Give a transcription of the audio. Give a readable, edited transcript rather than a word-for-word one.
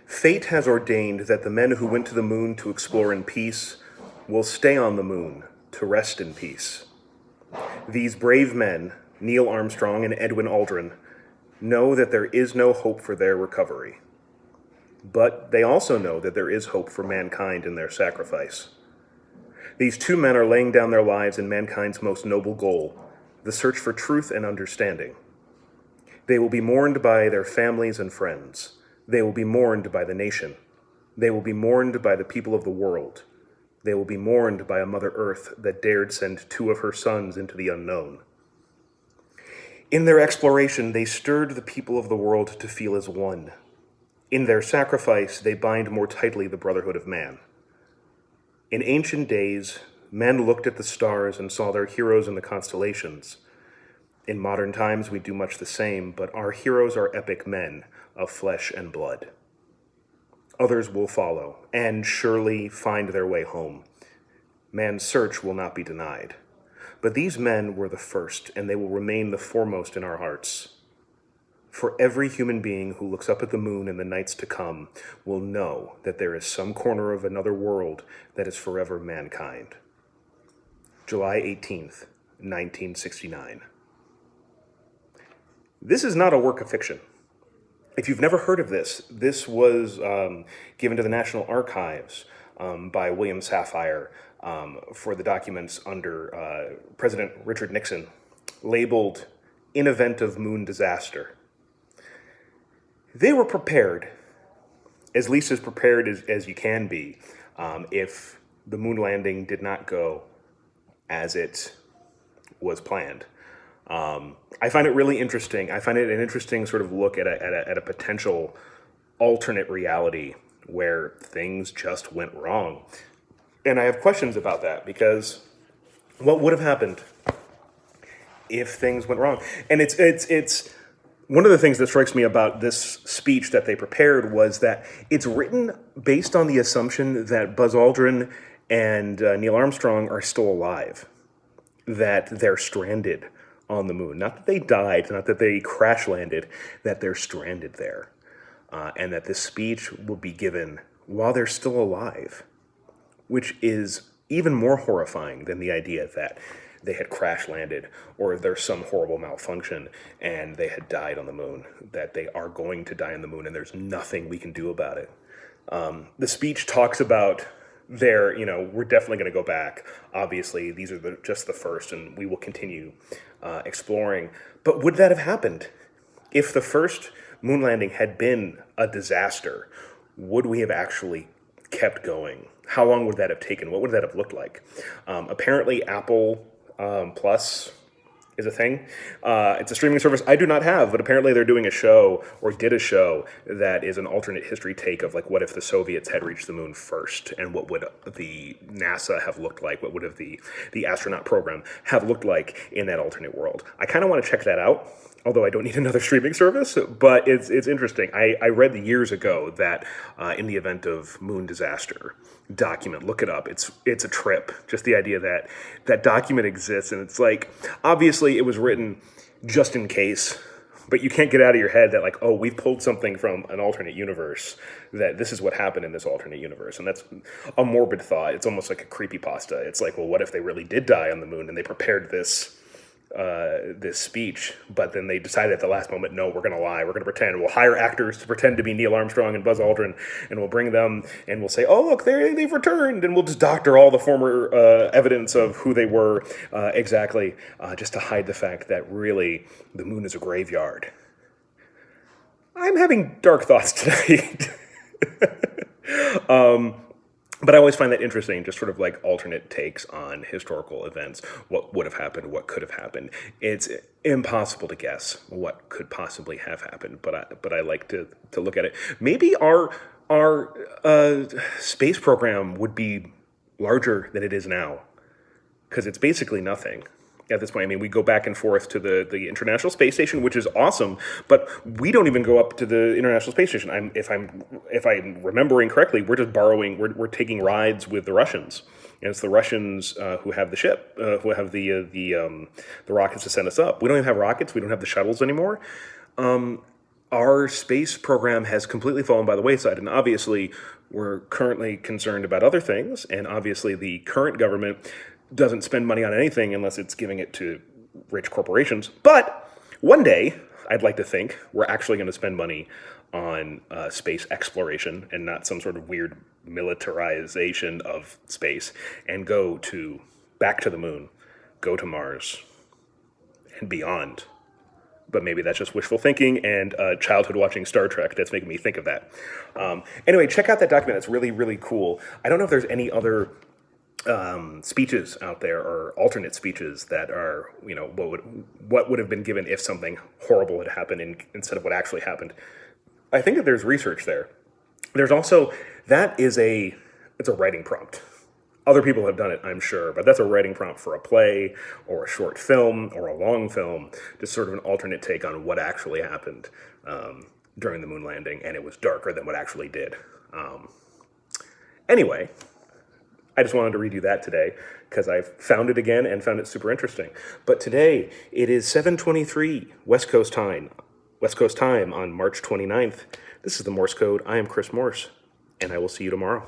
Fate has ordained that the men who went to the moon to explore in peace will stay on the moon to rest in peace. These brave men, Neil Armstrong and Edwin Aldrin, know that there is no hope for their recovery. But they also know that there is hope for mankind in their sacrifice. These two men are laying down their lives in mankind's most noble goal, the search for truth and understanding. They will be mourned by their families and friends. They will be mourned by the nation. They will be mourned by the people of the world. They will be mourned by a Mother Earth that dared send two of her sons into the unknown. In their exploration, they stirred the people of the world to feel as one. In their sacrifice, they bind more tightly the brotherhood of man. In ancient days, men looked at the stars and saw their heroes in the constellations. In modern times, we do much the same, but our heroes are epic men of flesh and blood. Others will follow, and surely find their way home. Man's search will not be denied. But these men were the first, and they will remain the foremost in our hearts. For every human being who looks up at the moon in the nights to come will know that there is some corner of another world that is forever mankind. July 18th, 1969. This is not a work of fiction. If you've never heard of this, this was given to the National Archives by William Safire for the documents under President Richard Nixon, labeled "In Event of Moon Disaster." They were prepared, as least as prepared as you can be, if the moon landing did not go as it was planned. I find it really interesting. I find it an interesting sort of look at a potential alternate reality where things just went wrong. And I have questions about that, because what would have happened if things went wrong? And it's one of the things that strikes me about this speech that they prepared was that it's written based on the assumption that Buzz Aldrin and Neil Armstrong are still alive, that they're stranded on the moon. Not that they died, not that they crash landed, that they're stranded there. And that this speech will be given while they're still alive, which is even more horrifying than the idea that they had crash landed or there's some horrible malfunction and they had died on the moon, that they are going to die on the moon and there's nothing we can do about it. The speech talks about we're definitely going to go back. Obviously, these are just the first, and we will continue exploring. But would that have happened? If the first moon landing had been a disaster, would we have actually kept going? How long would that have taken? What would that have looked like? Apparently, Apple Plus is a thing. It's a streaming service I do not have, but apparently they're doing a show, or did a show, that is an alternate history take of, like, what if the Soviets had reached the moon first, and what would the NASA have looked like, what would have the astronaut program have looked like in that alternate world. I kind of want to check that out, although I don't need another streaming service, but it's interesting. I read years ago that in the event of moon disaster document, look it up. It's a trip. Just the idea that that document exists, and it's like, obviously it was written just in case, but you can't get out of your head that, like, oh, we've pulled something from an alternate universe, that this is what happened in this alternate universe. And that's a morbid thought. It's almost like a creepypasta. It's like, well, what if they really did die on the moon and they prepared this speech, but then they decided at the last moment, no, we're going to lie. We're going to pretend. We'll hire actors to pretend to be Neil Armstrong and Buzz Aldrin, and we'll bring them, and we'll say, oh, look, they've returned, and we'll just doctor all the former evidence of who they were exactly, just to hide the fact that really the moon is a graveyard. I'm having dark thoughts tonight. But I always find that interesting, just sort of like alternate takes on historical events. What would have happened? What could have happened? It's impossible to guess what could possibly have happened, but I like to look at it. Maybe our space program would be larger than it is now, because it's basically nothing at this point. I mean, we go back and forth to the International Space Station, which is awesome, but we don't even go up to the International Space Station. If I'm remembering correctly, we're just borrowing. We're taking rides with the Russians, and it's the Russians who have the ship, who have the rockets to send us up. We don't even have rockets. We don't have the shuttles anymore. our space program has completely fallen by the wayside. And obviously, we're currently concerned about other things. And obviously, the current government doesn't spend money on anything unless it's giving it to rich corporations. But one day, I'd like to think we're actually going to spend money on space exploration and not some sort of weird militarization of space, and go to back to the moon, go to Mars, and beyond. But maybe that's just wishful thinking and childhood watching Star Trek that's making me think of that. Anyway, check out that document. It's really, really cool. I don't know if there's any other speeches out there or alternate speeches that are, what would have been given if something horrible had happened instead of what actually happened. I think that there's research there. There's also, it's a writing prompt. Other people have done it, I'm sure, but that's a writing prompt for a play or a short film or a long film, just sort of an alternate take on what actually happened during the moon landing, and it was darker than what actually did. Anyway, I just wanted to read you that today because I found it again and found it super interesting. But today, it is 7:23 West Coast time on March 29th. This is the Morse Code. I am Chris Morse, and I will see you tomorrow.